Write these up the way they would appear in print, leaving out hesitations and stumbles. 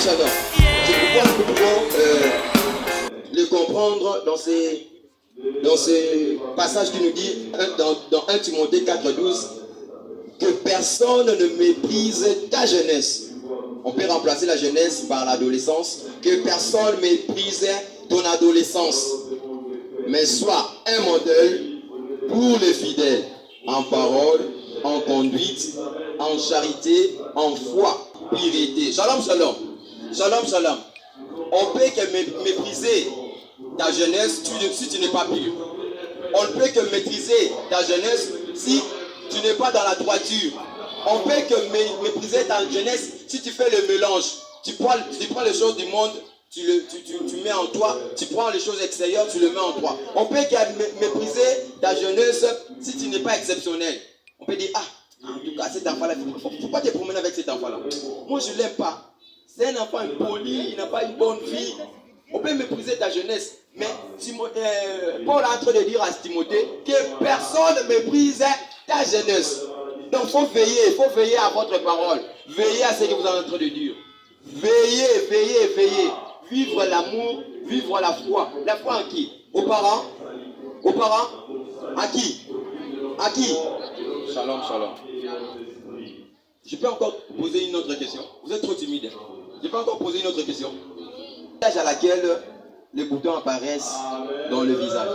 shalom. C'est pourquoi nous pouvons le comprendre dans ces passages qui nous dit dans 1 Timothée 4,12 que personne ne méprise ta jeunesse. On peut remplacer la jeunesse par l'adolescence. Que personne ne méprise ton adolescence, mais sois un modèle pour les fidèles en parole, en conduite, en charité, en foi, piété. Shalom, shalom. Shalom, shalom. On peut que mépriser ta jeunesse si tu n'es pas pur. On ne peut que maîtriser ta jeunesse si tu n'es pas dans la droiture. On peut que mépriser ta jeunesse si tu fais le mélange. Tu prends les choses du monde, tu mets en toi. Tu prends les choses extérieures, tu le mets en toi. On peut que mépriser ta jeunesse si tu n'es pas exceptionnel. On peut dire, en tout cas, cet enfant-là, il ne faut pas te promener avec cet enfant-là. Moi, je ne l'aime pas. C'est un enfant impoli, il n'a pas une bonne vie. On peut mépriser ta jeunesse. Mais Paul est en train de dire à Timothée que personne ne méprise ta jeunesse. Donc il faut veiller à votre parole. Veillez à ce que vous êtes en train de dire. Veillez. Vivre l'amour, vivre la foi. La foi en qui? Aux parents? À qui? Shalom. Je peux encore poser une autre question. Vous êtes trop timide. Je peux encore poser une autre question. L'âge à laquelle les boutons apparaissent dans le visage.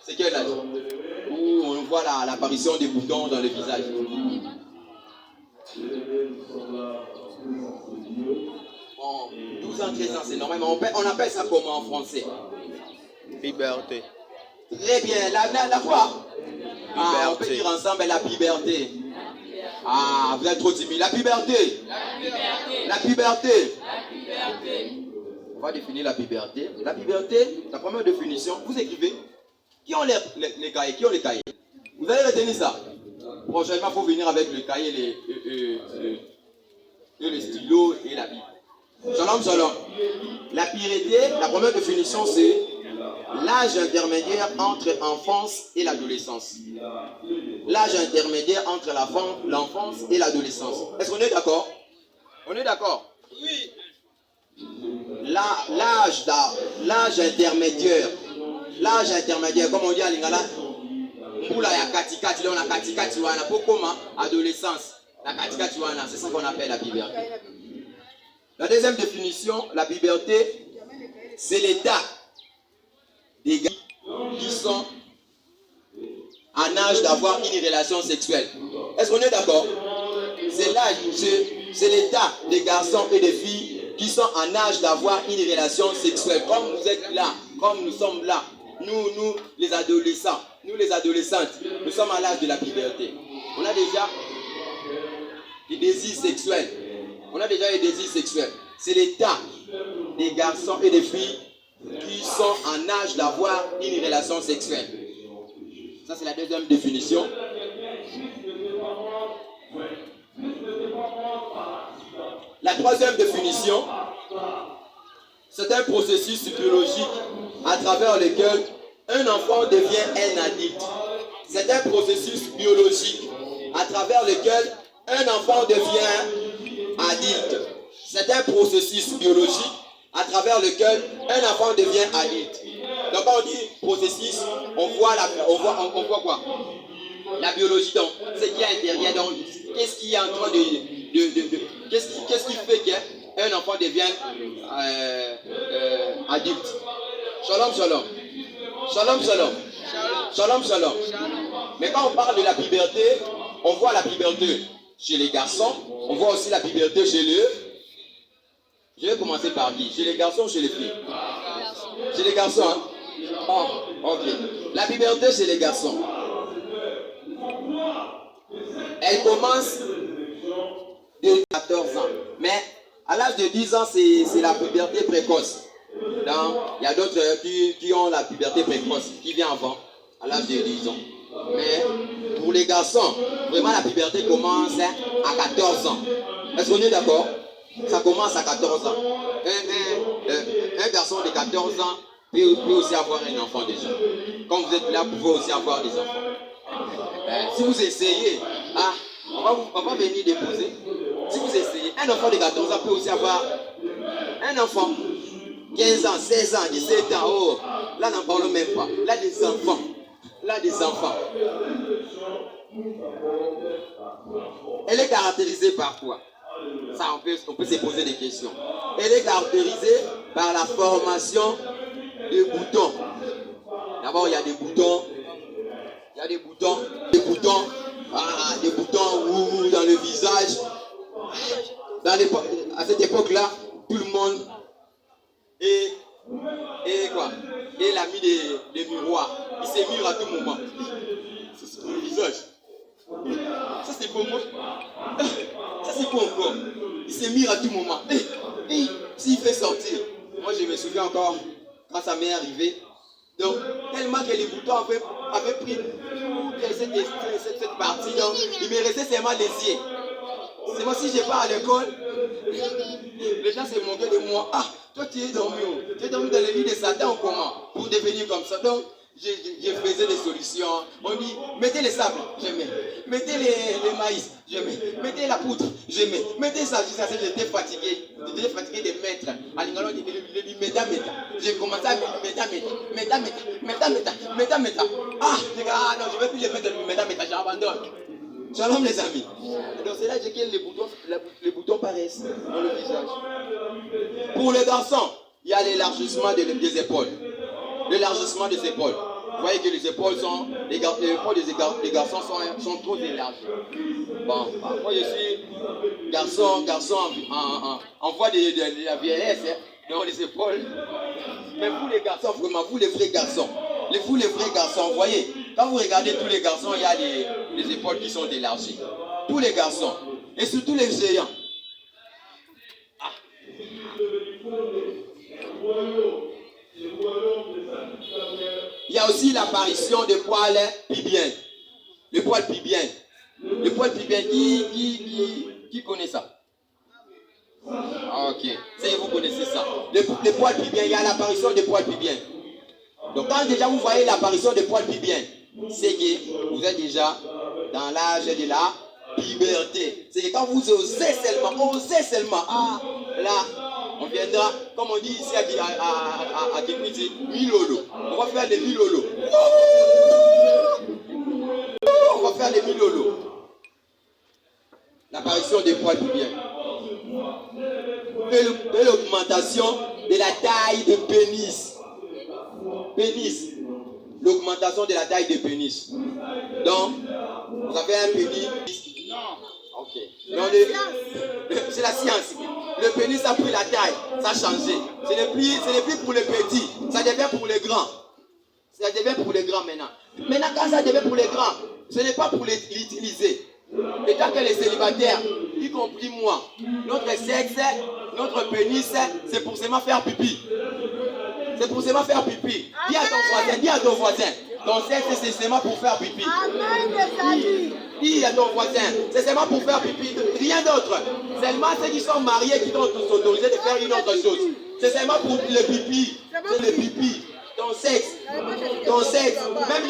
C'est quel âge? Où on voit l'apparition des boutons dans le visage. 12 ans, 13 ans, c'est normal. On appelle ça comment en français? Puberté. Très bien. La quoi? On peut dire ensemble la puberté. Vous êtes trop timide. La puberté. On va définir la puberté. La puberté, la première définition, vous écrivez. Qui ont les cahiers? Vous allez retenir ça. Prochainement, il faut venir avec le cahier, les stylos et la Bible. Shalom. La puberté, la première définition, c'est l'âge intermédiaire entre l'enfance et l'adolescence. L'âge intermédiaire entre l'enfance et l'adolescence. Est-ce qu'on est d'accord? On est d'accord? Oui. L'âge intermédiaire. L'âge intermédiaire, comme on dit à Lingala, pour la katikati, on a katikati wana, pour comment adolescence, la katikati wana, c'est ça qu'on appelle la puberté. La deuxième définition, la puberté, c'est l'état des gars qui sont en âge d'avoir une relation sexuelle. Est-ce qu'on est d'accord? C'est l'âge, c'est l'état des garçons et des filles qui sont en âge d'avoir une relation sexuelle. Comme vous êtes là, comme nous sommes là. Nous, les adolescents, nous les adolescentes, nous sommes à l'âge de la puberté. On a déjà des désirs sexuels. C'est l'état des garçons et des filles qui sont en âge d'avoir une relation sexuelle. Ça, c'est la deuxième définition. La troisième définition, c'est un processus biologique à travers lequel un enfant devient un adulte. C'est un processus biologique à travers lequel un enfant devient adulte. C'est un processus biologique à travers lequel un enfant devient adulte. Donc quand on dit processus, on voit quoi? La biologie, donc, ce qui est à l'intérieur, donc, qu'est-ce qui est en train qu'est-ce qui fait qu'un enfant devienne adulte? Shalom. Mais quand on parle de la puberté, on voit la puberté chez les garçons, on voit aussi la puberté chez les... Je vais commencer par qui? Chez les garçons ou chez les filles? Chez les garçons, hein? Ok. La puberté chez les garçons. Elle commence de 14 ans. Mais à l'âge de 10 ans, c'est la puberté précoce. Donc, il y a d'autres qui ont la puberté précoce, qui vient avant, à l'âge de 10 ans. Mais pour les garçons, vraiment la puberté commence à 14 ans. Est-ce qu'on est d'accord? Ça commence à 14 ans. Un garçon de 14 ans peut aussi avoir un enfant déjà. Quand vous êtes là, vous pouvez aussi avoir des enfants. Si vous essayez, on va venir déposer. Si vous essayez, un enfant de 14 ans peut aussi avoir Un enfant, 15 ans, 16 ans, 17 ans, oh, là n'en parlons même pas. Là des enfants. Là des enfants. Elle est caractérisée par quoi? Ça, on peut se poser des questions. Elle est caractérisée par la formation des boutons. D'abord, il y a des boutons. Il y a des boutons. Des boutons dans le visage. À cette époque-là, tout le monde et quoi? Et il a mis des miroirs. Il s'est mis à tout moment. C'est sur le visage. Ça c'est pour moi. Ça c'est quoi encore? Il s'est mis à tout moment. Et s'il fait sortir. Moi je me souviens encore quand ça m'est arrivé. Donc tellement que les boutons avaient pris toute cette partie. Donc il me restait seulement les yeux. C'est moi si je pars à l'école, les gens se moquaient de moi. Ah, toi tu es dormi où? Tu es dormi dans le lit de Satan ou comment? Pour devenir comme ça. Donc je faisais des solutions. On dit, mettez les sables, je mets. Mettez les maïs, je mets. Mettez la poudre, je mets. Mettez ça, j'étais fatigué. J'étais fatigué de mettre. À l'ingalo, il dit, meta. J'ai commencé à mettre meta. Ah, non, je ne vais plus les mettre meta, j'abandonne. Shalom les amis. Donc c'est là que les boutons paraissent dans le visage. Pour les garçons, il y a l'élargissement des épaules. L'élargissement des épaules. Vous voyez que les épaules sont. Les épaules des garçons sont trop élargies. Bon, moi je suis garçon en voie de la vieillesse, hein, dans les épaules. Mais vous les garçons, vraiment, vous les vrais garçons, vous voyez, quand vous regardez tous les garçons, il y a les épaules qui sont élargies. Tous les garçons, et surtout les géants. Ah. Il y a aussi l'apparition des poils pubiens. Les poils pubiens. Les poils pubiens, qui connaît ça? Ok, c'est vous connaissez ça. Les poils pubiens, il y a l'apparition des poils pubiens. Donc quand déjà vous voyez l'apparition des poils pubiens, c'est que vous êtes déjà dans l'âge de la puberté. C'est que quand vous osez seulement, ah, là, on viendra, comme on dit ici à Kipiti, milolo. On va faire des milolo. On va faire des milolo. L'apparition des poils pubiens. Et l'augmentation de la taille de pénis. L'augmentation de la taille de pénis. Donc, vous avez un pénis. Ok. C'est la science. Le pénis a pris la taille, ça a changé. Ce n'est plus pour les petits, ça devient pour les grands. Ça devient pour les grands maintenant. Maintenant, quand ça devient pour les grands, ce n'est pas pour l'utiliser. Et tant que les célibataires, y compris moi, notre sexe, notre pénis, c'est pour seulement faire pipi. C'est pour seulement faire pipi. Dis à ton voisin, ton sexe c'est seulement pour faire pipi. Dis à ton voisin, c'est seulement pour faire pipi, rien d'autre. Seulement ceux qui sont mariés qui doivent s'autoriser de faire une autre chose. C'est seulement pour le pipi. C'est le pipi. Ton sexe, même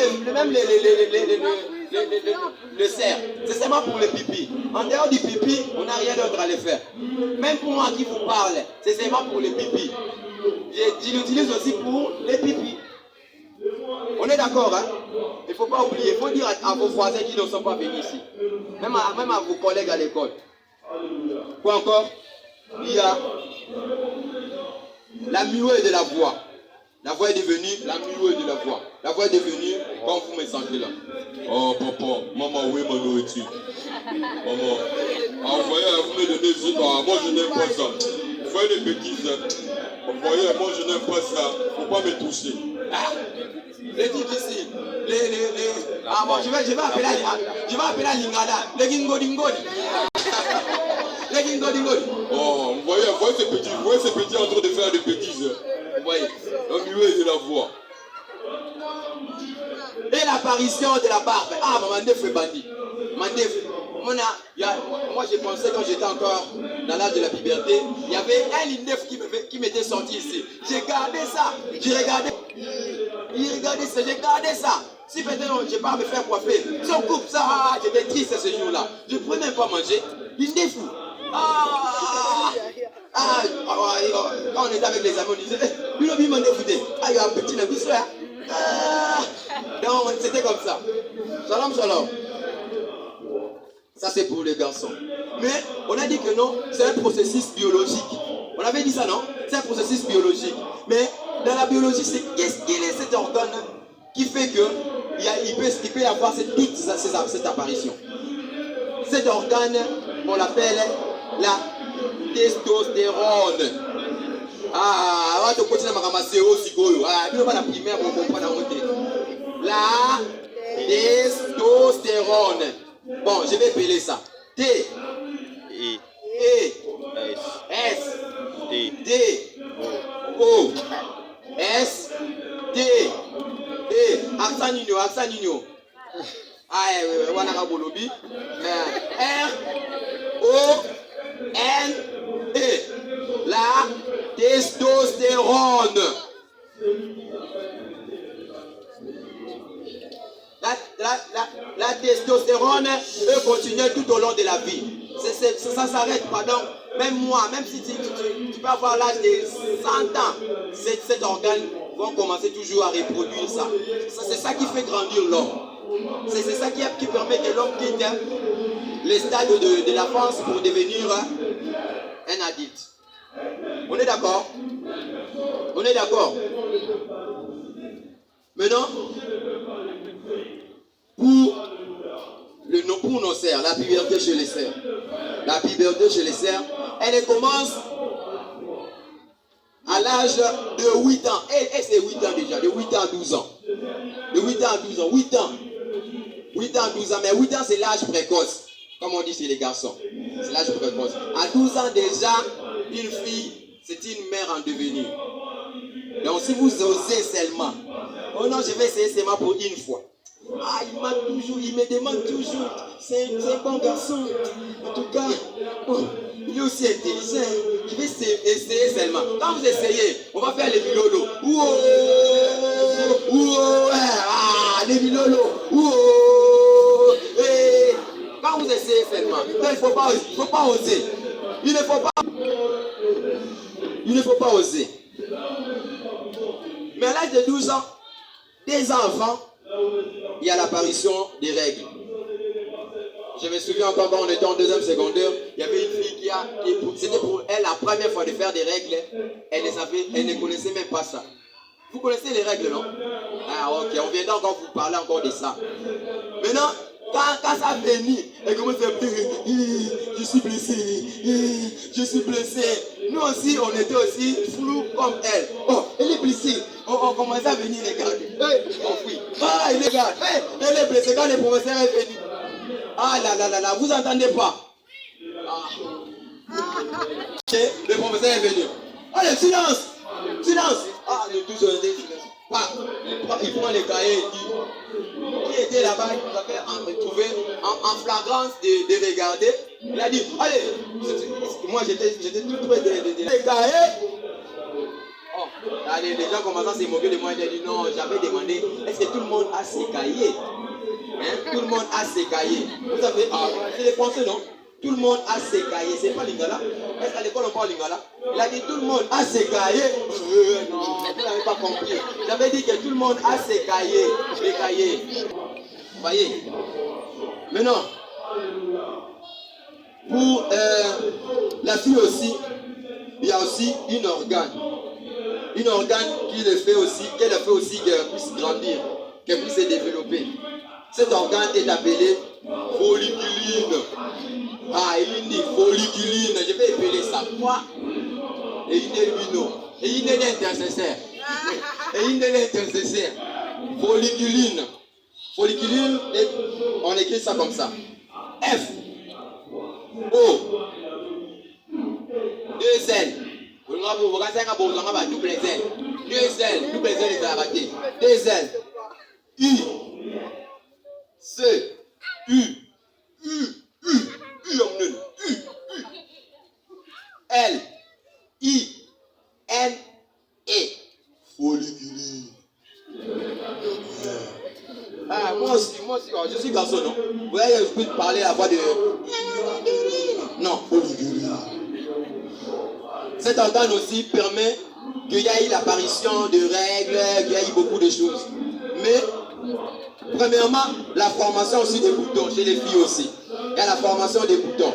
le cerf, c'est seulement pour le pipi. En dehors du pipi, on n'a rien d'autre à le faire. Même pour moi qui vous parle, c'est seulement pour le pipi. Je l'utilise aussi pour les pipis. On est d'accord, hein? Il ne faut pas oublier, il faut dire à vos voisins qui ne sont pas venus ici. Même à vos collègues à l'école. Quoi encore? Il y a la muée de la voix. La voix est devenue la muée de la voix. La voix est devenue comme vous me sentez là. Oh papa, maman, où est ma nourriture? Maman, envoyez à vous me donner ce temps. Moi je n'aime pas ça. Vous voyez les bêtises. Envoyez, moi je n'aime pas ça. Faut pas me toucher. Ah, les difficiles. Ah bon, je vais appeler à Lingala. Les Gingodi. Les Gingodi. Oh, vous voyez ces petits en train de faire des bêtises. Vous voyez, le muet de la voix. Et l'apparition de la barbe. Ah, Mandef est bandit. Mandef. Moi, j'ai pensé quand j'étais encore dans l'âge de la puberté, il y avait un Lindef qui m'était sorti ici. J'ai gardé ça. J'ai regardé ça. Si maintenant je ne vais pas me faire coiffer, si on coupe ça, j'étais triste ce jour-là. Je ne pouvais même pas manger. Lindef. Ah! Quand on était avec les amis, on disait, you know, me fouté. Il y a un petit nez, ça. Donc, c'était comme ça. Shalom, shalom. Ça, c'est pour les garçons. Mais on a dit que non, c'est un processus biologique. On avait dit ça, non? C'est un processus biologique. Mais dans la biologie, c'est quel est cet organe qui fait qu'il peut y avoir toute cette apparition. Cet organe, on l'appelle la testostérone. On va te continuer à ramasser aussi. La primaire, on comprend la moitié. La testostérone. Bon, je vais appeler ça. T. I. E. S. S. D. D. O. S. D. E. Accent nino. R. O. N. E. La testostérone. La testostérone peut continuer tout au long de la vie. Ça s'arrête pas. Donc, même moi, même si tu peux avoir l'âge de 100 ans, cet organe va commencer toujours à reproduire ça. C'est ça qui fait grandir l'homme. C'est ça qui permet que l'homme quitte les stades de la France pour devenir un adulte. On est d'accord? On est d'accord? Maintenant, pour nos cerfs, la puberté chez les cerfs. La puberté chez les cerfs, elle commence à l'âge de 8 ans. Et c'est 8 ans déjà, de 8 ans à 12 ans. De 8 ans à 12 ans, 8 ans. 8 ans à 12 ans, mais 8 ans c'est l'âge précoce, comme on dit chez les garçons. C'est l'âge précoce. À 12 ans déjà, une fille, c'est une mère en devenir. Donc si vous osez seulement, oh non, je vais essayer seulement pour une fois. Il me demande toujours, c'est un bon garçon. En tout cas, il est aussi intelligent. Je vais essayer seulement. Quand vous essayez, on va faire les milolo. Les milolo. Quand vous essayez seulement, il ne faut pas oser. Il ne faut pas oser. Mais à l'âge de 12 ans, des enfants, il y a l'apparition des règles. Je me souviens encore quand on était en deuxième secondaire, il y avait une fille c'était pour elle la première fois de faire des règles. Elle ne connaissait même pas ça. Vous connaissez les règles, non? Ah ok, on viendra encore vous parler encore de ça. Maintenant, quand ça venait, elle commence à pleurer. Je suis blessé. Je suis blessé. Nous aussi, on était aussi flous comme elle. Oh, elle est blessée. On commençait à venir regarder. On fuit. Il regarde. Elle est blessée quand le professeur est venu. Là, vous entendez pas? Le professeur est venu. Allez, silence. Nous tous on était silence. Il prend les cahiers et dit, qui était là-bas, il nous avait trouvé en flagrance de regarder. Il a dit, allez, moi j'étais tout près des cahiers. Les gens commençaient à se moquer de moi. J'ai dit non, j'avais demandé, est-ce que tout le monde a ses cahiers? Tout le monde a ses cahiers. Vous savez, c'est les Français, non? Tout le monde a ses cahiers. C'est pas Lingala. Est-ce qu'à l'école on parle Lingala? Il a dit tout le monde a ses cahiers. Non, vous n'avez pas compris. J'avais dit que tout le monde a ses cahiers. Les cahiers. Vous voyez? Maintenant, pour la fille aussi, il y a aussi une organe. Une organe qu'elle fait aussi qu'elle puisse grandir, qu'elle puisse se développer. Cet organe est appelé folliculine. Il dit folliculine. Je vais appeler ça quoi? Et il est lumino. Et il est l'intercesseur. Folliculine. Folliculine, on écrit ça comme ça. F. O. 2 L. Double L. 2 L. Double L est arrêté. 2 L. U. C. U. L. I. N. E. Folliculine. Moi aussi, je suis garçon, non? Vous voyez, je peux te parler à la voix de... Non, folliculine. Cet organe aussi permet qu'il y ait l'apparition de règles, qu'il y ait beaucoup de choses. Mais, premièrement, la formation aussi des boutons, chez les filles aussi. Il y a la formation des boutons.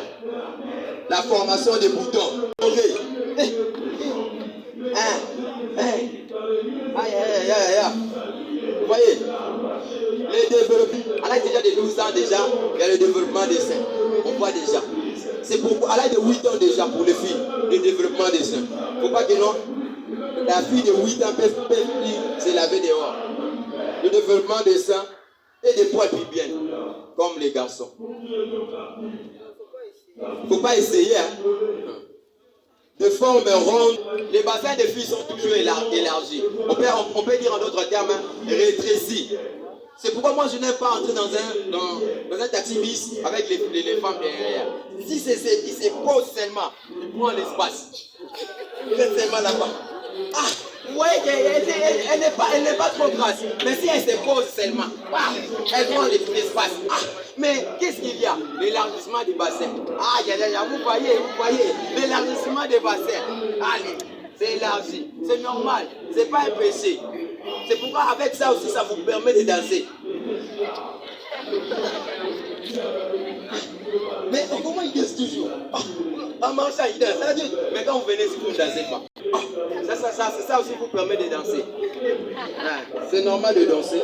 La formation des boutons. Ok. Vous voyez, les développements, à l'âge déjà de 12 ans déjà, il y a le développement des seins. On voit déjà. C'est pourquoi, à l'âge de 8 ans déjà pour les filles, le développement des seins. Il ne faut pas que non, la fille de 8 ans peut se laver dehors. Le développement des seins et des poils pubiennes, comme les garçons. Il ne faut pas essayer, hein. De forme ronde, les bassins des filles sont toujours élargis. On peut dire en d'autres termes, rétrécis. C'est pourquoi moi je n'aime pas entrer dans un taxi bis avec les femmes derrière. Si c'est pose seulement, il prend l'espace. C'est seulement là-bas. Ah, vous voyez qu'elle n'est pas trop grasse. Mais si elle se pose seulement, elle prend l'espace. Ah, mais qu'est-ce qu'il y a? L'élargissement du bassin. Ah, vous voyez, l'élargissement des bassins. Allez, c'est élargi. C'est normal. C'est pas un péché. C'est pourquoi avec ça aussi, ça vous permet de danser. Mais comment il danse toujours? En marchant, il danse. Mais quand vous venez ici, vous ne dansez pas. Ça aussi vous permet de danser. C'est normal de danser.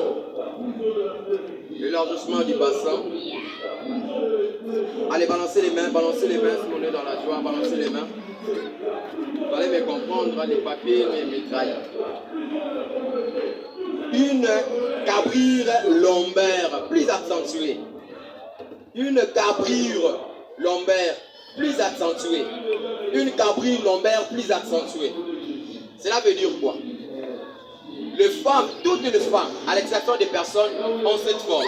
L'élargissement du bassin. Allez, balancez les mains si on est dans la joie, balancez les mains. Vous allez me comprendre, les papiers, mes mitrailles. Une cabrure lombaire plus accentuée. Une cabrure lombaire plus accentuée. Une cabrure lombaire plus accentuée. Cela veut dire quoi? Les femmes, toutes les femmes, à l'exception des personnes, ont cette forme.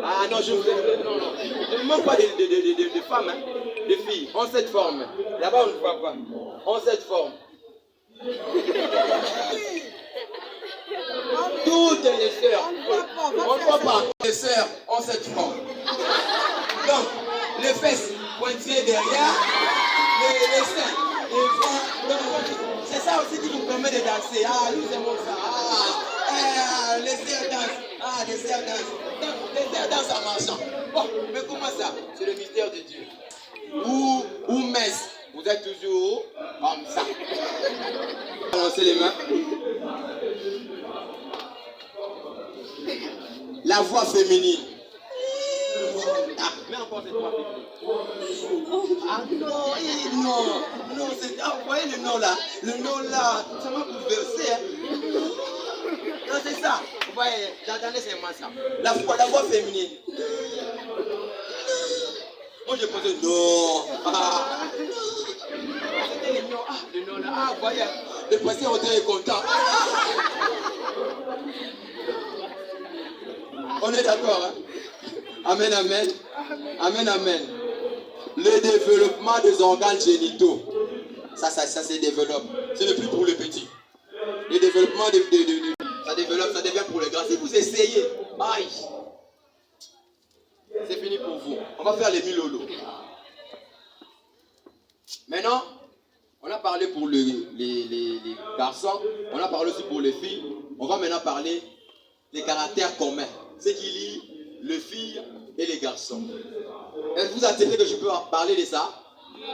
Ah non, je ne manque pas de femmes, hein, de filles, ont cette forme. Là-bas, on ne voit pas. Ont cette forme. Toutes les sœurs, on ne voit pas. Les sœurs ont cette forme. Donc, les fesses pointillées derrière, les seins, les bras. C'est ça aussi qui vous permet de danser. Ah, nous aimons ça. Les sœurs dansent. Les sœurs dansent. Donc, les sœurs dansent en marchant. Bon, mais comment ça? C'est le mystère de Dieu. Ou messe. Vous êtes toujours comme ça. Balancez les mains. La voix féminine. Ah, mais encore cette voix féminine. Ah non, c'est... Ah, vous voyez le nom là? Le nom là, ça m'a bouleversé. Hein? Non, c'est ça. Vous voyez, j'entendais seulement ça. La voix féminine. Moi je posais non. C'était le nom là. Ah, vous voyez, le président Rodrigue est content. On est d'accord, hein? Amen, amen. Amen, amen. Le développement des organes génitaux. Ça se développe. Ce n'est plus pour les petits. Le développement ça développe, ça devient pour les grands. Si vous essayez, aïe, c'est fini pour vous. On va faire les milolo. Maintenant, on a parlé pour les garçons, on a parlé aussi pour les filles. On va maintenant parler des caractères communs. Ce qui lie les filles et les garçons. Est-ce que vous attirez que je peux parler de ça?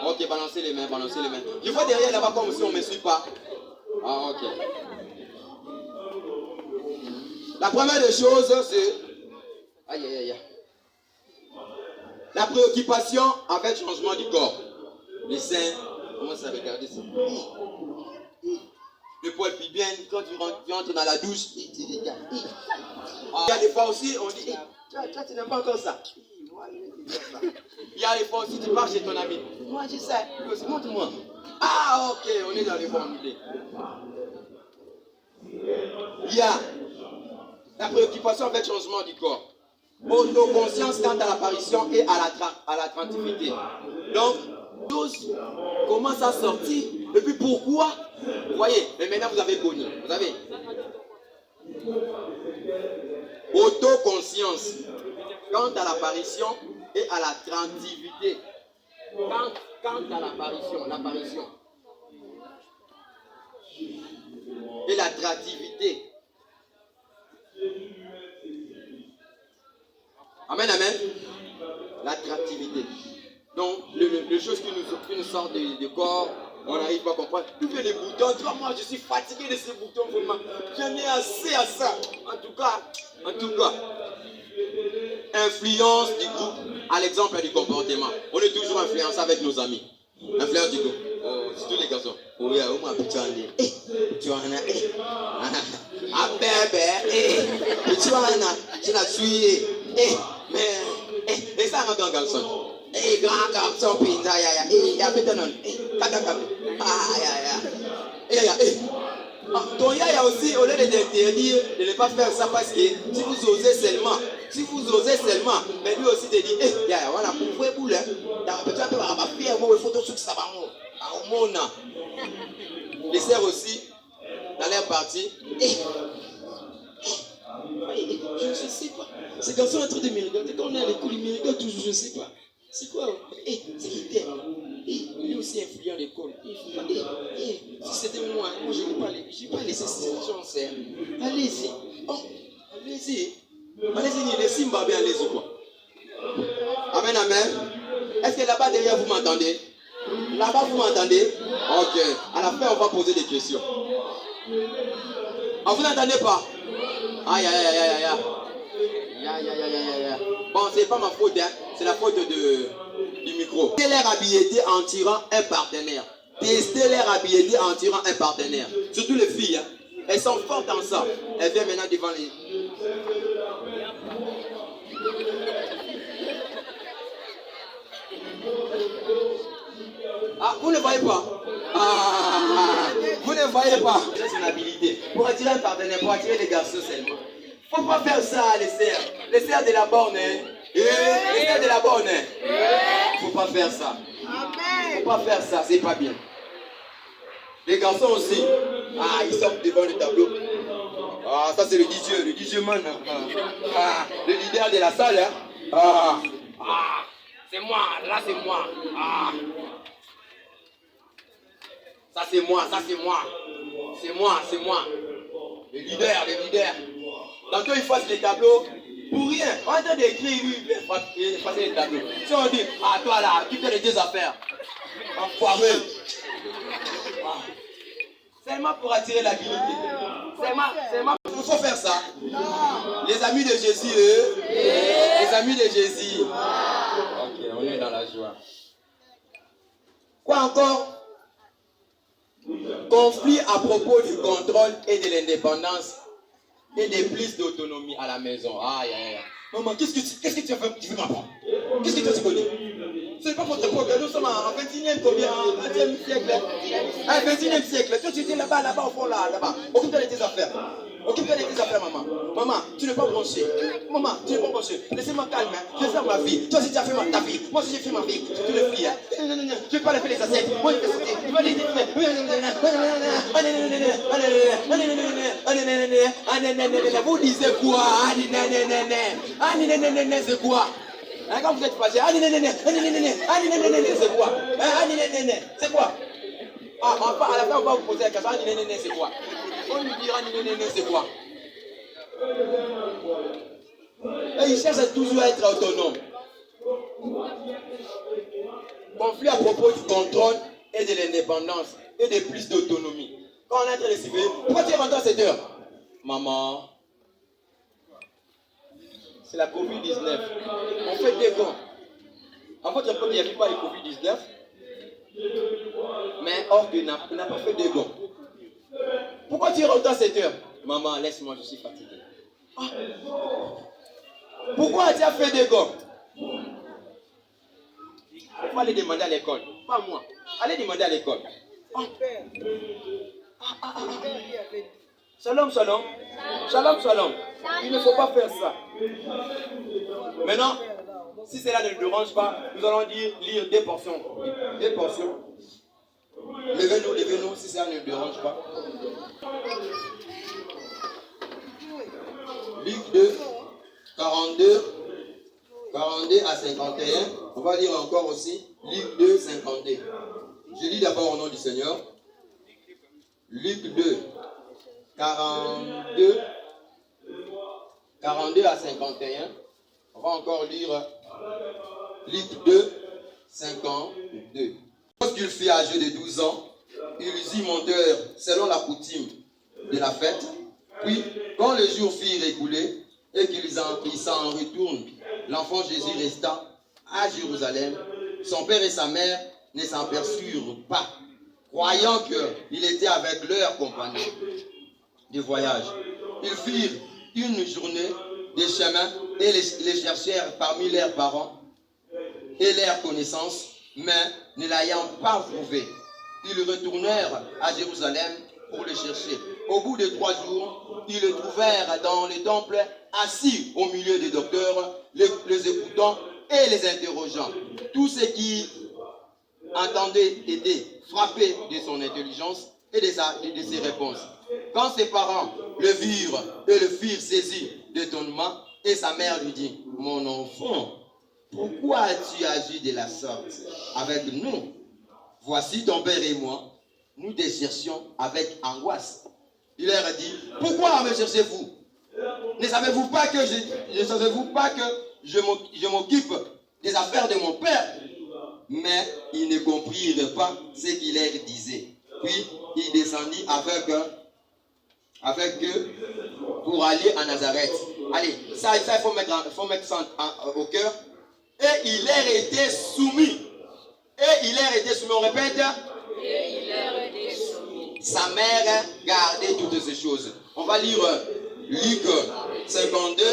Ok, balancez les mains, balancez les mains. Je vois derrière là-bas comme si on ne me suit pas. Ah, ok. La première des choses, c'est... Aïe, aïe, aïe. La préoccupation avec le changement du corps. Les seins, comment ça regarder ça? Le poil pubienne, quand tu rentres dans la douche, tu regardes. Il y a des fois aussi, on dit, toi, tu n'aimes pas encore ça. Il y a des fois aussi, tu pars chez ton ami. Moi, je sais, montre-moi. Ah, ok, on est dans les formules. Il y a la préoccupation avec le changement du corps. Autoconscience quant à l'apparition et à la tranquillité. Donc, tous commencent à sortir. Et puis pourquoi? Vous voyez, mais maintenant vous avez connu. Vous avez autoconscience quant à l'apparition et à la tranquillité. Quant à l'apparition et l'attractivité. Amen, amen. L'attractivité. Donc, les choses qui nous sortent du corps, on n'arrive pas à comprendre. Tout fait les boutons. Tu vois, moi, je suis fatigué de ces boutons, vraiment. J'en ai assez à ça. En tout cas, influence du groupe à l'exemple du comportement. On est toujours influencé avec nos amis. Influence du groupe. Surtout les garçons. Oh, yeah, oh, ma putain, tu en as, ah, bébé, tu en as, tu l'as tué, mais, et ça, un grand garçon. Grand garçon, pinza, ya, ya, putain, non, ton yaya aussi, au lieu de t'interdire de ne pas faire ça parce que si vous osez seulement, mais lui aussi te dit, yaya, voilà, pour vous, boule, tu vas faire moi, photo sur ça, au monde. Les sœurs aussi, dans leur partie, je ne sais pas. Ces garçons sont en train de me regarder. Quand on est à l'école, ils me regardent toujours, je ne sais pas. C'est quoi? C'est qui t'aime? Il est aussi influent à l'école. Si c'était moi, je n'ai pas laissé cette chance. Allez-y. Allez-y. Allez-y, les Zimbabwe, allez-y quoi. Amen, amen. Est-ce que là-bas derrière vous m'entendez? Là-bas vous m'entendez? Ok. À la fin, on va poser des questions. Vous n'entendez pas? Aïe, aïe, aïe, aïe, aïe. Bon, c'est pas ma faute, hein. C'est la faute du micro. Testez leur habileté en tirant un partenaire. Testez leur habileté en tirant un partenaire. Surtout les filles, hein. Elles sont fortes en ça. Elles viennent maintenant devant les... Vous ne voyez pas? Vous ne voyez pas? C'est une habilité. Pour attirer un partenaire, pour attirer les garçons seulement. Faut pas faire ça, les sœurs. Les sœurs de la borne, hein. Les sœurs de la borne, hein. Faut pas faire ça. Faut pas faire ça, c'est pas bien. Les garçons aussi. Ils sont devant le tableau. Ça c'est le DJ man. Le leader de la salle, hein. C'est moi, là c'est moi. Ça c'est moi. C'est moi. Le leader. Tantôt ils fassent les tableaux pour rien. On est en train d'écrire, lui, il fait les tableaux. Si on dit, toi là, tu fais les deux affaires. Enfoiré. Seulement pour attirer la dignité. Seulement. Il faut faire ça. Les amis de Jésus, les amis de Jésus. Ok, on est dans la joie. Quoi encore? Conflit à propos du contrôle et de l'indépendance et de plus d'autonomie à la maison. Maman, qu'est-ce que tu as fait? Tu veux m'apprendre? Qu'est-ce que tu connais? Ce n'est pas votre époque. Nous sommes en 21e combien? 20e siècle. 21e siècle. Toi, tu étais là-bas, au fond, là-bas. Occupe-toi de tes affaires. Maman. Maman, tu n'es pas branché. Maman, tu n'es pas branché. Laissez-moi calme. Je vais faire ma vie. Toi aussi, tu as fait ta vie. Moi aussi, j'ai fait ma vie. Tu le filles. Non. Je ne vais pas les faire les assiettes. Moi, je vais sauter. Il va les vous disiez quoi? C'est quoi? Quand vous êtes fâché, c'est quoi? C'est quoi? À la fin, on va vous poser la question, c'est quoi? On lui dira, c'est quoi? Et il cherche toujours à être autonome. Conflit à propos du contrôle et de l'indépendance et de plus d'autonomie. Quand on est en train de civils, pourquoi tu es rentré à cette heure? Maman, c'est la Covid-19. On fait des gants. À votre époque, il n'y avait pas le Covid-19. Mais Orgue n'a pas fait des gants. Pourquoi tu es rentré à cette heure? Maman, laisse-moi, je suis fatigué. Pourquoi tu as fait des gants? Il faut aller demander à l'école. Pas moi. Allez demander à l'école. Shalom. Il ne faut pas faire ça. Maintenant, si cela ne nous dérange pas, nous allons lire deux portions. Levez-nous, si cela ne nous dérange pas. Luc 2, 42, 42 à 51. On va lire encore aussi Luc 2, 52. Je lis d'abord au nom du Seigneur. Luc 2, 42 à 51. On va encore lire Luc 2, 52. Lorsqu'il fut âgé de 12 ans, ils y montèrent selon la coutume de la fête. Puis, quand le jour fut écoulé et qu'ils s'en retournent, l'enfant Jésus resta à Jérusalem. Son père et sa mère ne s'en aperçurent pas, croyant qu'il était avec leurs compagnons de voyage. Ils firent une journée de chemin et les cherchèrent parmi leurs parents et leurs connaissances, mais ne l'ayant pas trouvé, ils retournèrent à Jérusalem pour le chercher. Au bout de 3 jours, ils le trouvèrent dans le temple, assis au milieu des docteurs, les écoutant et les interrogeant. Tous ceux qui entendaient étaient frappés de son intelligence et de ses réponses. Quand ses parents le virent et le firent saisir d'étonnement, et sa mère lui dit: mon enfant, pourquoi as-tu agi de la sorte avec nous? Voici ton père et moi, nous te cherchions avec angoisse. Il leur a dit: pourquoi me cherchez-vous? Ne savez-vous pas que je m'occupe des affaires de mon père? Mais ils ne comprirent pas ce qu'il leur disait. Puis il descendit avec eux pour aller à Nazareth. Allez, ça il faut mettre ça au cœur. Et il leur était soumis. On répète. Et il leur était soumis. Sa mère gardait toutes ces choses. On va lire Luc 52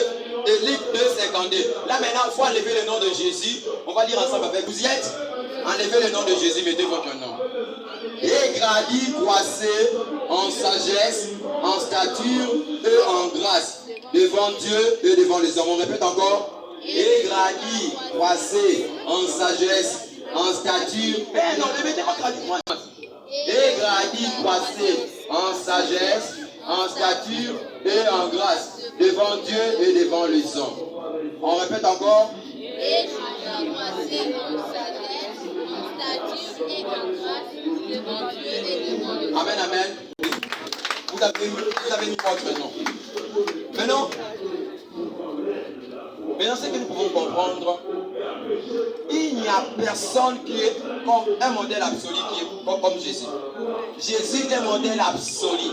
et Luc 2, 52. Là maintenant, il faut enlever le nom de Jésus. On va lire ensemble avec vous. Y êtes? Enlevez le nom de Jésus, mettez votre nom. Et grandit, croissait en sagesse, en stature et en grâce, devant Dieu et devant les hommes. On répète encore. Et grandit, croissait en sagesse, en stature. Eh non, ne mettez pas grandit. Et grandit, croissait en sagesse, en stature et en grâce, devant Dieu et devant les hommes. On répète encore. Et croissait en sagesse, en stature et en grâce, devant Dieu et devant les hommes. Amen, amen. Vous avez mis votre nom. Maintenant, ce que nous pouvons comprendre, il n'y a personne qui est comme un modèle absolu qui est comme Jésus. Jésus est un modèle absolu.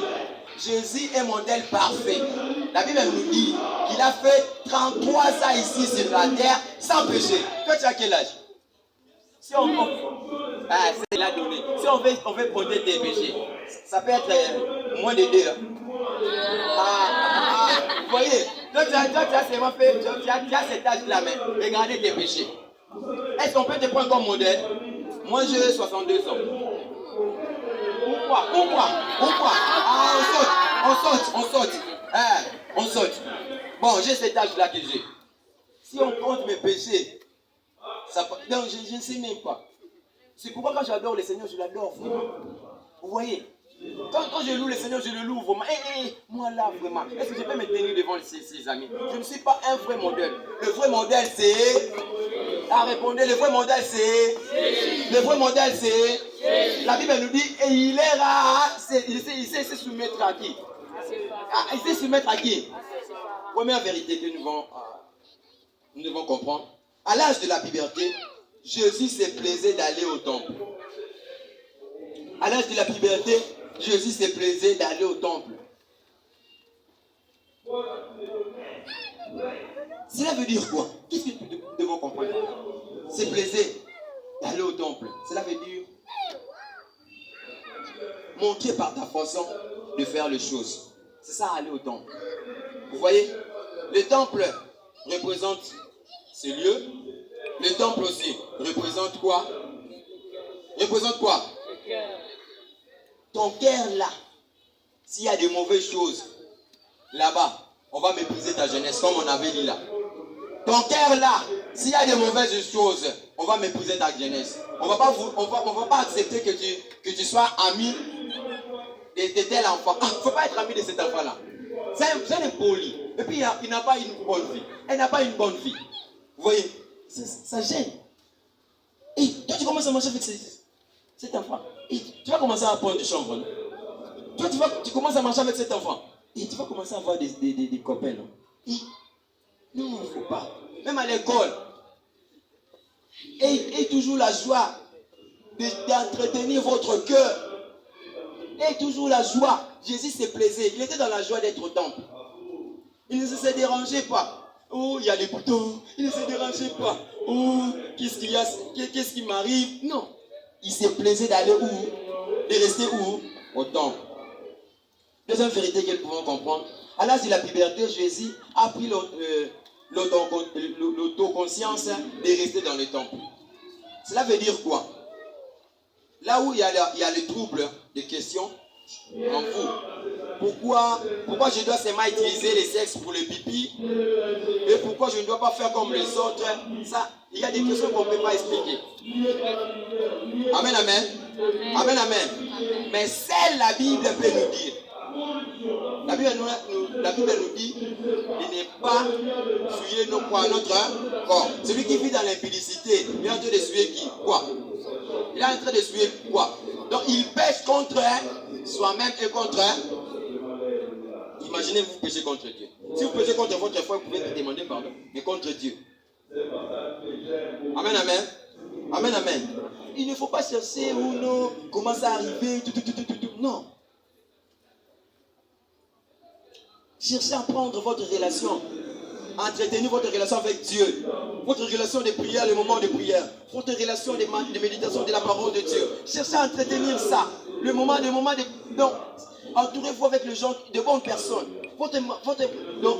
Jésus est un modèle parfait. La Bible nous dit qu'il a fait 33 ans ici sur la terre sans péché. Toi, tu as quel âge? Si on c'est la donnée. Si on veut compter tes péchés, ça peut être moins de 2. Vous voyez, toi tu as seulement fait, tu as cet âge-là, mais regardez tes péchés. Est-ce qu'on peut te prendre comme modèle? Moi j'ai 62 ans. Pourquoi? Ah, on saute. Bon, j'ai cet âge-là que j'ai. Si on compte mes péchés, non, je ne sais même pas. C'est pourquoi quand j'adore le Seigneur, je l'adore vraiment. Vous voyez? Quand je loue le Seigneur, je le loue vraiment. Moi là, vraiment. Est-ce que je peux me tenir devant ses amis? Je ne suis pas un vrai modèle. Le vrai modèle, c'est... répondez, le vrai modèle, c'est... Le vrai modèle, c'est... La Bible nous dit, et il sait se soumettre à qui? Il sait se soumettre à qui? Première vérité que nous devons comprendre. À l'âge de la puberté, Jésus se plaisait d'aller au temple. À l'âge de la puberté, Jésus se plaisait d'aller au temple. Cela veut dire quoi? Qu'est-ce que nous devons comprendre? Se plaisait d'aller au temple. Cela veut dire manquer par ta façon de faire les choses. C'est ça, aller au temple. Vous voyez, le temple représente ce lieu. Le temple aussi représente quoi? Représente quoi? Ton cœur là, s'il y a de mauvaises choses là-bas, on va mépriser ta jeunesse comme on avait dit là. Ton cœur là, s'il y a de mauvaises choses, on va mépriser ta jeunesse. On va pas accepter que tu sois ami de tel enfant. Il ne faut pas être ami de cet enfant-là. C'est un impoli. Et puis il n'a pas une bonne vie. Elle n'a pas une bonne vie. Vous voyez, ça gêne. Et toi, tu commences à marcher avec cet enfant. Et tu vas commencer à prendre des chambres. Non? Toi, tu commences à marcher avec cet enfant. Et tu vas commencer à avoir des copains. Non? Et, non, il ne faut pas. Même à l'école. Et toujours la joie d'entretenir votre cœur. Et toujours la joie. Jésus se plaisait. Il était dans la joie d'être au temple. Il ne se dérangeait pas. Oh, il y a des boutons. Il ne se dérangeait pas. Oh, qu'est-ce qu'il y a? Qu'est-ce qui m'arrive? Non. Il se plaisait d'aller où? De rester où? Au temple. Deuxième vérité que nous pouvons comprendre. À l'âge de la puberté, Jésus a pris l'autoconscience de rester dans le temple. Cela veut dire quoi? Là où il y a le trouble de questions en vous. Pourquoi je dois seulement utiliser les sexes pour le pipi? Et pourquoi je ne dois pas faire comme les autres? Ça, il y a des questions qu'on ne peut pas expliquer. Amen, amen. Amen, amen. Mais seule la Bible peut nous dire. La Bible nous dit de ne pas souiller notre corps. Celui qui vit dans l'impudicité, il est en train de souiller qui? Quoi? Il est en train de souiller quoi? Donc il pêche contre soi-même et contre. Imaginez vous péchez contre Dieu. Si vous péchez contre votre foi, vous pouvez lui demander pardon. Mais contre Dieu. Amen, amen. Amen, amen. Il ne faut pas chercher où non, comment ça arriver, tout. Non. Cherchez à prendre votre relation. Entretenez votre relation avec Dieu. Votre relation de prière, le moment de prière. Votre relation de méditation de la parole de Dieu. Cherchez à entretenir ça. Le moment de... Donc, entourez-vous avec les gens, de bonnes personnes. Donc,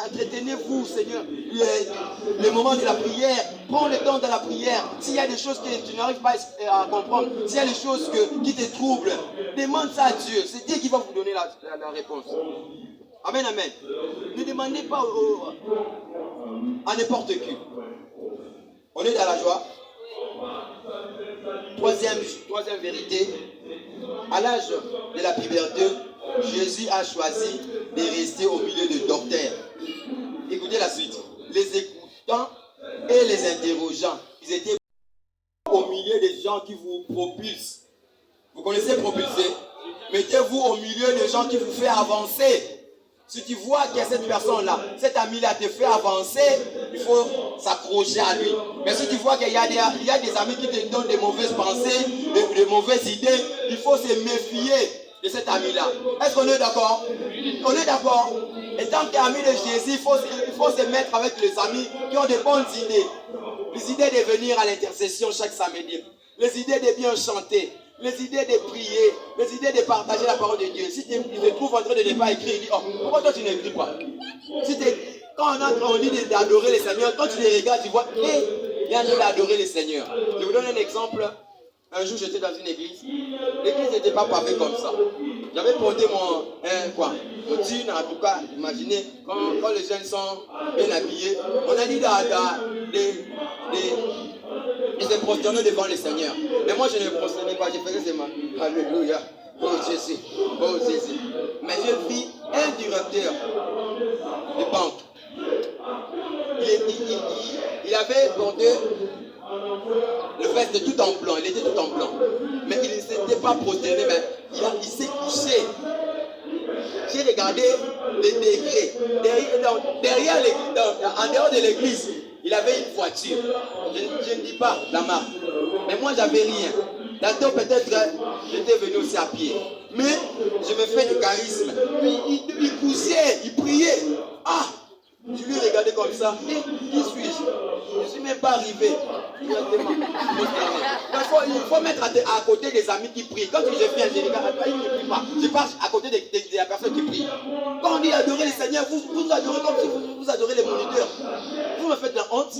entretenez-vous, Seigneur. Le moment de la prière. Prends le temps de la prière. S'il y a des choses que tu n'arrives pas à comprendre, s'il y a des choses qui te troublent, demande ça à Dieu. C'est Dieu qui va vous donner la réponse. Amen, amen. Ne demandez pas à n'importe qui. On est dans la joie. Troisième vérité. À l'âge de la puberté, Jésus a choisi de rester au milieu de docteurs. Écoutez la suite. Les écoutants et les interrogeants, ils étaient au milieu des gens qui vous propulsent. Vous connaissez propulser? Mettez-vous au milieu des gens qui vous font avancer. Si tu vois que cette personne-là, cet ami-là te fait avancer, il faut s'accrocher à lui. Mais si tu vois qu'il y a des amis qui te donnent des mauvaises pensées, des mauvaises idées, il faut se méfier de cet ami-là. Est-ce qu'on est d'accord? On est d'accord. Et tant qu'ami de Jésus, il faut se mettre avec les amis qui ont de bonnes idées. Les idées de venir à l'intercession chaque samedi. Les idées de bien chanter. Les idées de prier, les idées de partager la parole de Dieu. Si tu te trouves en train de ne pas écrire, il dit, oh, pourquoi toi tu n'écris pas? Quand on dit d'adorer le Seigneur, quand tu les regardes, tu vois, il y a un train d'adorer le Seigneur. Je vous donne un exemple. Un jour, j'étais dans une église. L'église n'était pas pavée comme ça. J'avais porté mon jean, en tout cas, imaginez, quand les jeunes sont bien habillés, on a dit ils se prosternaient devant le Seigneur. Mais moi, je ne me prosternais pas, je faisais seulement Alléluia, oh Jésus, oh Jésus. Mais je vis un directeur de banque. Il avait porté le veste tout en blanc, il était tout en blanc. Mais il ne s'était pas prosterné, mais il s'est couché. J'ai regardé les degrés. Derrière l'église, en dehors de l'église, il avait une voiture. Je ne dis pas la marque. Mais moi, j'avais rien. D'accord, peut-être j'étais venu aussi à pied. Mais je me fais du charisme. Puis il poussait, il priait. Ah! Je lui regardais comme ça. Et qui suis-je? Je ne suis même pas arrivé. Il faut mettre à côté des amis qui prient. Quand je viens, je regarde, il ne prie pas. Je passe à côté de la personne qui prie. Quand on dit adorer le Seigneur, vous adorez comme si vous adorez les moniteurs. Vous me faites la honte.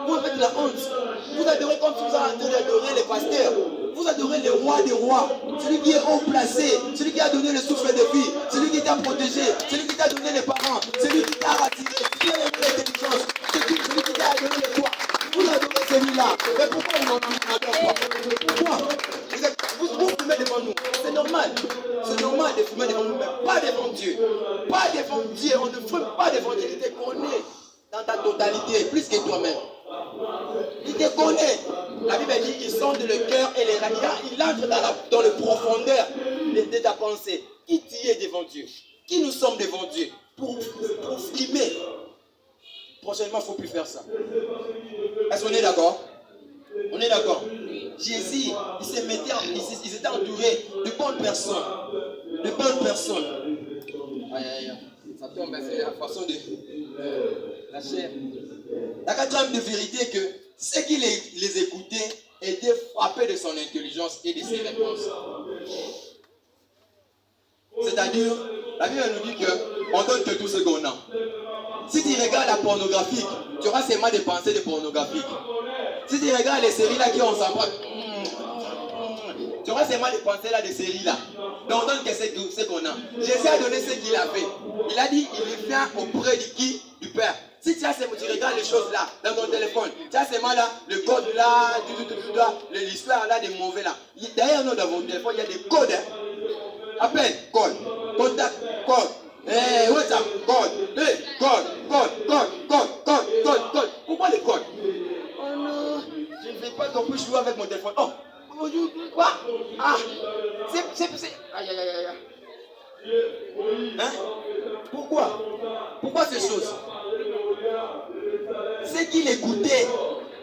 Vous me faites la honte. Vous adorez comme si vous êtes en train d'adorer les pasteurs. Vous adorez le roi des rois. Celui qui est haut placé. Celui qui a donné le souffle de vie. Celui qui t'a protégé. Celui qui t'a donné les parents. Celui qui t'a attiré. Celui qui a donné l'intelligence. Celui qui t'a donné le toit. Vous adorez celui-là. Mais pourquoi vous m'en adorez pas? Pourquoi? Vous fumez devant nous. C'est normal. C'est normal de fumer devant nous, mais pas devant Dieu. Pas devant Dieu. On ne fume pas devant Dieu. Il te connaît dans ta totalité, plus que toi-même. La Bible dit qu'il sonde le cœur et les regards. Il entre dans le profondeur de ta pensée. Qui tu es devant Dieu? Qui nous sommes devant Dieu? Pour filmer. Prochainement, il ne faut plus faire ça. Est-ce qu'on est d'accord? On est d'accord? Jésus, il s'était entouré de bonnes personnes. De bonnes personnes. Aïe, aïe, aïe. Ça tombe, c'est la façon de la chair. La quatrième de vérité que ceux qui les écoutaient étaient frappés de son intelligence et de ses réponses. C'est-à-dire, la Bible nous dit qu'on donne que tout ce qu'on a. Si tu regardes la pornographique, tu auras seulement des pensées de pornographique. Si tu regardes les séries là qui ont s'approche, tu auras seulement des pensées là des séries là. Donc on donne que ce qu'on a. Jésus a donné ce qu'il a fait. Il a dit, il vient auprès de qui? Du Père. Si tu regardes les choses là, dans ton téléphone, tu as seulement là, le code là, l'histoire là des mauvais là. D'ailleurs, nous, dans votre téléphone, il y a des codes. Appel, code, contact, code. WhatsApp, code, code. Pourquoi les codes? Oh non, je ne vais pas qu'on puisse jouer avec mon téléphone. Oh, quoi? Ah, c'est. Aïe, aïe, aïe, aïe. Hein? Pourquoi ces choses? Ceux qui l'écoutaient,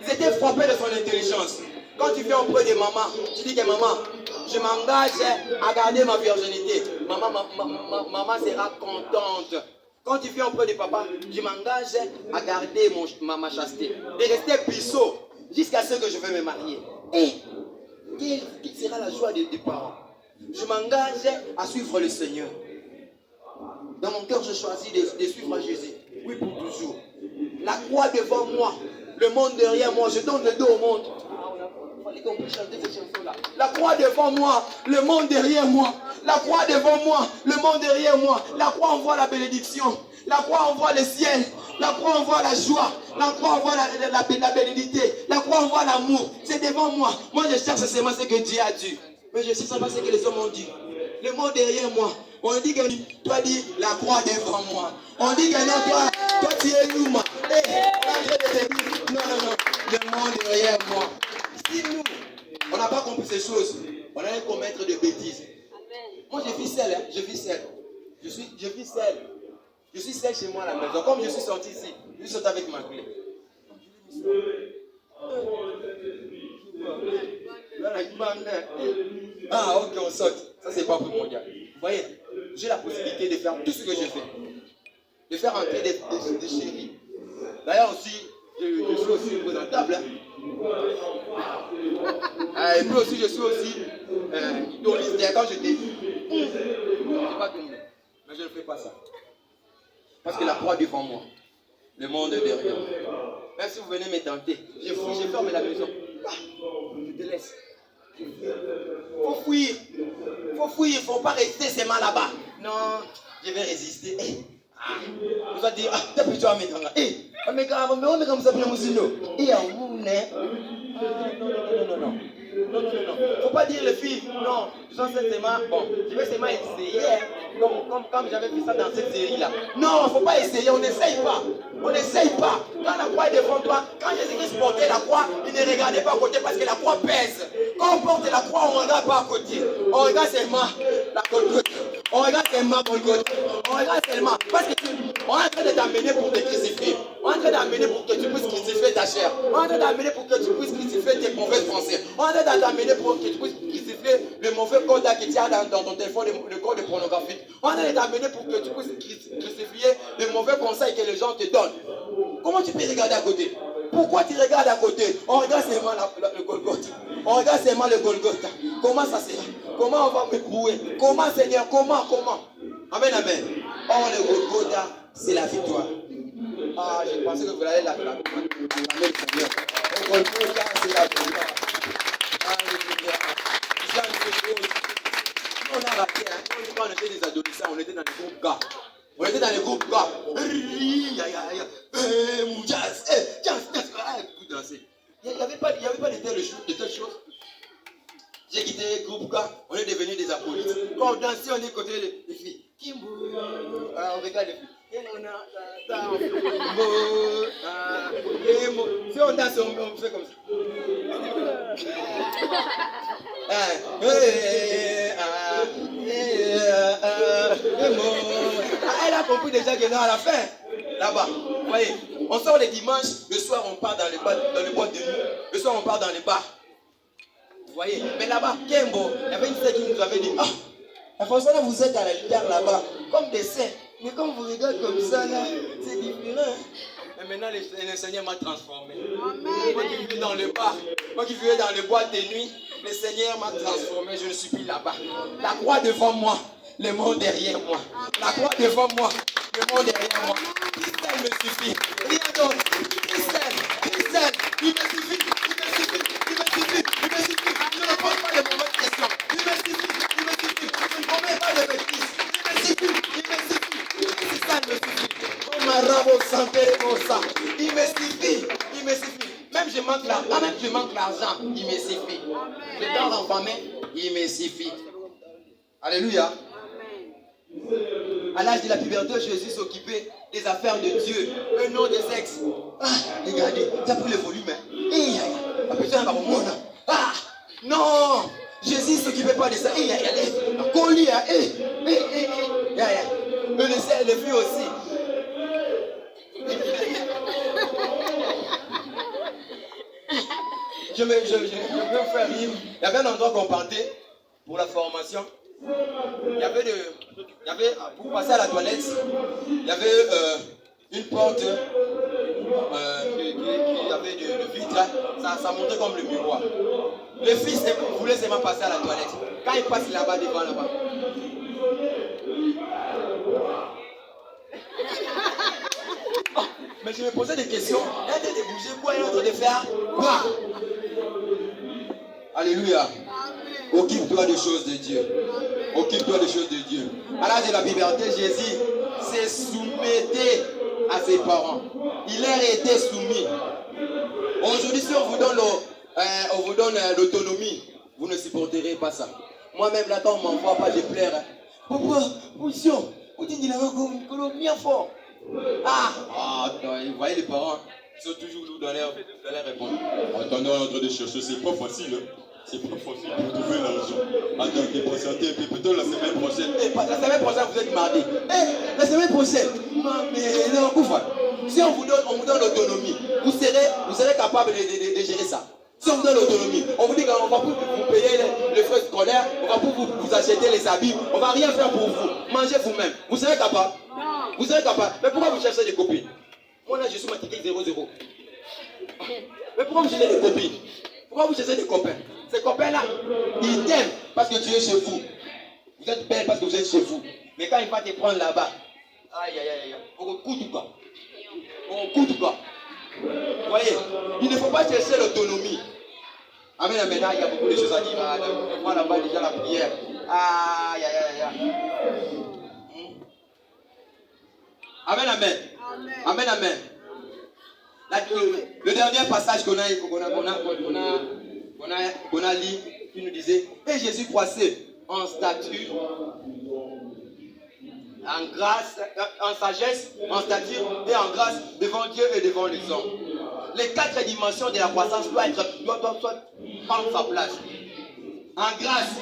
ils étaient frappés de son intelligence. Quand tu viens auprès de maman, tu dis que maman, je m'engage à garder ma virginité. Maman sera contente. Quand tu viens auprès de papa, je m'engage à garder ma chasteté. De rester puceau jusqu'à ce que je vais me marier. Et quelle sera la joie des parents? Je m'engage à suivre le Seigneur. Dans mon cœur, je choisis de suivre Jésus. Oui, pour toujours. La croix devant moi, le monde derrière moi, je donne le dos au monde. La croix devant moi, le monde derrière moi. La croix devant moi, le monde derrière moi. La croix envoie la bénédiction. La croix envoie le ciel. La croix envoie la joie. La croix envoie la bénédiction. La croix envoie l'amour. C'est devant moi. Moi, je cherche seulement ce que Dieu a dit. Mais je sais seulement ce que les hommes ont dit. Le monde derrière moi. On dit que toi dis la croix devant moi. On dit que non, toi tu es Nouma. Non. Le monde derrière moi. Si nous, on n'a pas compris ces choses, on allait commettre des bêtises. Moi, je vis seul. Je vis seul. Je suis seul chez moi à la maison. Comme je suis sorti ici, je suis sorti avec ma clé. Ah, ok, on saute. Ça, c'est pas pour mon gars. Vous voyez, j'ai la possibilité de faire tout ce que je fais. De faire entrer des chéris. D'ailleurs aussi, je suis aussi présentable. Et puis aussi, je suis aussi idoliste. Quand j'étais. Je ne sais pas tombé. Mais je ne fais pas ça. Parce que la croix devant moi. Le monde est derrière moi. Même si vous venez me tenter, je ferme la maison. Je te laisse. Faut fuir. Il ne faut pas rester seulement là-bas. Non, je vais résister. Vous allez dire, t'as plutôt à mettre en mais on est comme ça pour le musulman. Non. Faut pas dire les filles, non. Je vais seulement essayer. Comme j'avais vu ça dans cette série-là. Non, faut pas essayer, on n'essaye pas. Quand la croix est devant toi, quand Jésus-Christ portait la croix, il ne regardait pas à côté parce que la croix pèse. Quand on porte la croix, on ne regarde pas à côté. On regarde seulement la Golgotha. On regarde seulement parce que on est en train de t'amener pour te crucifier. On est en train d'amener pour que tu puisses crucifier ta chair. On est en train d'amener pour que tu puisses crucifier tes mauvaises pensées. On est en train d'amener pour que tu puisses crucifier le mauvais code que tu as dans ton téléphone, le code de pornographie. On est en train d'amener pour que tu puisses crucifier les mauvais conseils que les gens te donnent. Comment tu peux regarder à côté? Pourquoi tu regardes à côté? On regarde seulement le Golgotha. Comment ça sera? Comment on va me prouver? Comment, Seigneur? Comment? Amen. Oh, le Golgotha, c'est la victoire. Ah, je pensais que vous allez l'acclamer le Seigneur. Le Golgotha, c'est la victoire. Alléluia. C'est une chose. On a raté, quand on était des adolescents, on était dans les groupes gars. Vous dansez. Il n'y avait pas de telle chose. J'ai quitté le groupe gars, on est devenus des acolytes. Quand on dansait, on est côté des filles. Alors on regarde les filles. Si on danse, on fait comme ça. Elle a compris déjà que non, à la fin, là-bas, vous voyez, on sort les dimanches, le soir on part dans les boîtes de nuit, le soir on part dans les bars. Vous voyez, mais là-bas, Kembo, il y avait une sœur qui nous avait dit, ah, François, là, vous êtes à la lumière là-bas, comme des saints. Mais quand vous regardez comme ça, là, c'est différent. Mais maintenant, le Seigneur m'a transformé. Moi qui vivais dans le bar, moi qui vivais dans les boîtes de nuit, le Seigneur m'a transformé, je ne suis plus là-bas. La croix devant moi, le monde derrière moi. La croix devant moi, le monde derrière moi. Christelle me suffit, rien d'autre. Christelle, il me suffit, il me suffit, il me suffit, il me suffit. Je ne pose pas de mauvaises questions. Il me suffit, je ne commets pas de bêtises. Il me suffit. Christelle me suffit. Oh ma rabo santé, ça. Il me suffit. Même je manque l'argent, il me suffit. Je dors en famille, il me suffit. Alléluia. À l'âge de la puberté, Jésus s'occupait des affaires de Dieu, un nom de sexe. Ah, regardez, ça pour le volume. Ah, non, Jésus ne s'occupait pas de ça. Colis, le filles aussi. Je veux faire rire. Il y avait un endroit qu'on partait pour la formation. Il y avait, pour passer à la toilette, il y avait une porte qui avait de vitre. Ça montrait comme le miroir. Le fils voulait seulement passer à la toilette. Quand il passe là-bas, devant là-bas. Oh, mais je me posais des questions. Il est en train de bouger quoi? Il est en train de faire quoi? Alléluia. Occupe-toi des choses de Dieu. Occupe-toi des choses de Dieu. À l'âge de la puberté, Jésus s'est soumetté à ses parents. Il leur était soumis. Aujourd'hui, si on vous donne l'autonomie, vous ne supporterez pas ça. Moi-même, là, quand on ne m'envoie pas, je pleure. Pourquoi? Position. Vous dites qu'il a un bien fort. Vous voyez les parents, ils sont toujours lourds dans leur réponse. Attendez, on est en train de chercher, c'est pas facile. Hein? C'est pas facile pour trouver l'argent. Attendez, patientez un peu, peut-être la semaine prochaine. La semaine prochaine, vous êtes mardi. La semaine prochaine, mais non, si on vous donne l'autonomie, vous serez capable de gérer ça. Si on vous donne l'autonomie, on vous dit qu'on va vous payer les frais scolaires, on va vous acheter les habits, on va rien faire pour vous. Mangez vous-même. Vous serez capable? Non. Vous serez capable. Mais pourquoi vous cherchez des copines? Moi là, je suis matriculé 0-0. Mais pourquoi vous cherchez des copines? Pourquoi vous cherchez des copains? Ces copains-là, ils t'aiment parce que tu es chez vous. Vous êtes belle parce que vous êtes chez vous. Mais quand il va te prendre là-bas, aïe, on coûte quoi? Vous voyez, il ne faut pas chercher l'autonomie. Amen, amen. Il y a beaucoup de choses à dire. Moi là-bas, déjà la prière. Aïe. Amen, amen. Amen. Le dernier passage qu'on a lu, qui nous disait, et Jésus croissait en stature, en grâce, en sagesse, en stature et en grâce devant Dieu et devant les hommes. Les 4 dimensions de la croissance doivent prendre sa place. En grâce,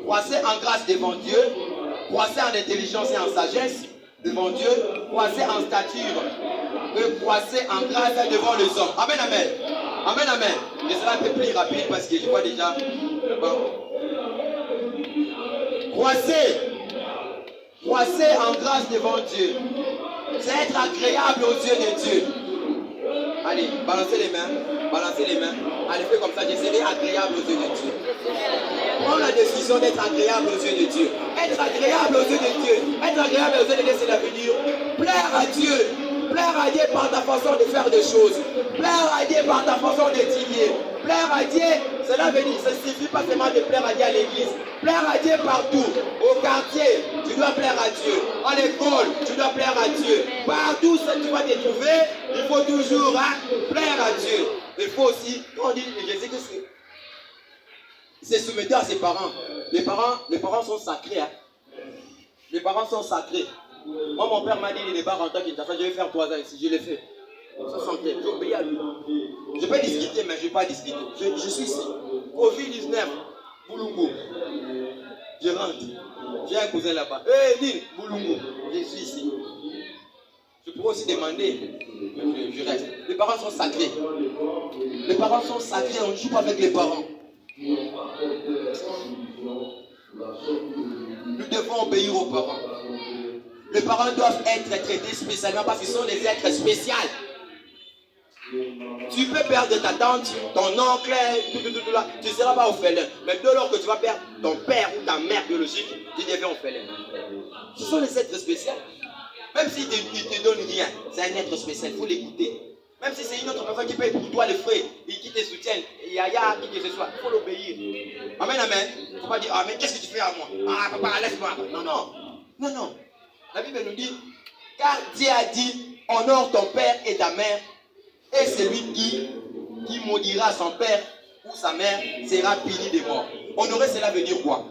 croissez en grâce devant Dieu, croissez en intelligence et en sagesse devant Dieu, croissez en stature et croissez en grâce devant les hommes. Amen, amen. Amen, amen. Je serai un peu plus rapide parce que je vois déjà. Bon. Croissez en grâce devant Dieu. C'est être agréable aux yeux de Dieu. Allez, balancez les mains. Allez, faites comme ça, je serai agréable aux yeux de Dieu. Prends la décision d'être agréable aux yeux de Dieu. Être agréable aux yeux de Dieu. Être agréable aux yeux de Dieu, c'est l'avenir. Plaire à Dieu. Plaire à Dieu par ta façon de faire des choses. Plaire à Dieu par ta façon d'étudier. Plaire à Dieu, cela veut dire, ça ne suffit pas seulement de plaire à Dieu à l'église. Plaire à Dieu partout. Au quartier, tu dois plaire à Dieu. À l'école, tu dois plaire à Dieu. Partout où tu vas te trouver, il faut toujours plaire à Dieu. Il faut aussi, on dit, Jésus que c'est soumettre à ses parents. Les parents sont sacrés. Les parents sont sacrés. Moi, mon père m'a dit, il n'est pas rentré à Kinshasa, je vais faire 3 ans ici, je l'ai fait. 61, j'obéis à lui. Je peux discuter, mais je ne vais pas discuter. Je suis ici. Covid-19, Boulungu. Je rentre. J'ai un cousin là-bas. Hé, Nil, Boulungu. Je suis ici. Je pourrais aussi demander, mais je reste. Les parents sont sacrés. Les parents sont sacrés, on ne joue pas avec les parents. Nous devons obéir aux parents. Les parents doivent être traités spécialement parce qu'ils sont des êtres spéciaux. Tu peux perdre ta tante, ton oncle, tout là, tu ne seras pas orphelin. Mais dès lors que tu vas perdre ton père ou ta mère biologique, tu deviens orphelin. Ce sont des êtres spéciaux. Même s'il ne te donne rien, c'est un être spécial, il faut l'écouter. Même si c'est une autre personne qui paye pour toi les frais, et qui te soutienne, Yaya, qui que ce soit, il faut l'obéir. Amen, amen. Il ne faut pas dire, ah mais qu'est-ce que tu fais à moi? Ah papa, laisse-moi. Non, non, non, non. La Bible nous dit, car Dieu a dit, honore ton père et ta mère, et celui qui maudira son père ou sa mère sera puni de mort. Honorer, cela veut dire quoi?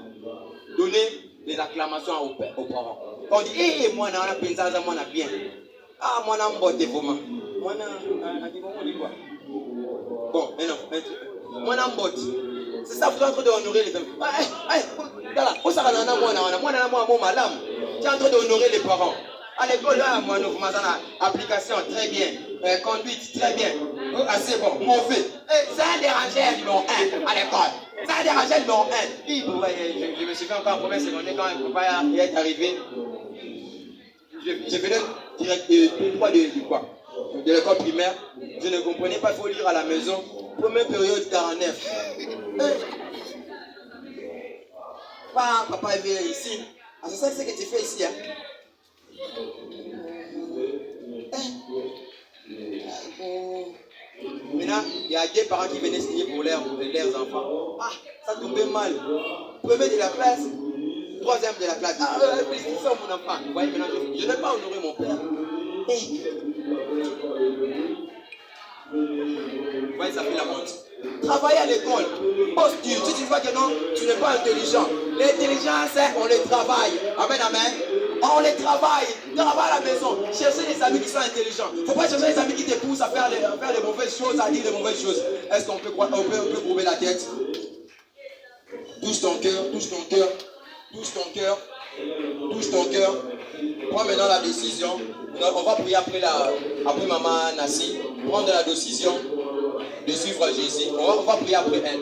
Donner des acclamations aux parents. Quand on dit, hé, moi, on a pensé, moi, on a bien. Ah, moi, on a mboté vraiment. Moi, on dit quoi? Bon, mais non. Moi, on a mboté. C'est ça, vous êtes en train d'honorer les hommes. Tu es en train d'honorer les parents. À l'école, là, moi, nous faisons application, très bien. Conduite, très bien. Assez bon, mauvais. C'est un dérangeur numéro 1 à l'école. C'est un dérangeur numéro 1. Je me suis fait encore en première secondaire quand un papa est arrivé. Je venais de l'école primaire. Je ne comprenais pas, il faut lire à la maison. Première période 49. Papa est venu ici. Ah, c'est ça ce que tu fais ici. Hein? Maintenant, il y a des parents qui venaient signer pour leurs enfants. Ah, ça tombait mal. Premier de la classe, troisième de la classe. Ah, c'est ça mon enfant. Vous voyez, maintenant, je n'ai pas honoré mon père. Vous voyez, ça fait la honte. Travailler à l'école, posture. Si tu vois que non, tu n'es pas intelligent. L'intelligence, on le travaille. Amen, amen. On les travaille à la maison. Cherchez des amis qui sont intelligents. Il ne faut pas chercher des amis qui te poussent à faire les mauvaises choses, à dire les mauvaises choses. Est-ce qu'on peut courber la tête? Touche ton cœur, touche ton cœur, touche ton cœur, touche ton cœur. Prends maintenant la décision. On va prier après maman Nassi. Prendre la décision de suivre Jésus. On va prier après elle.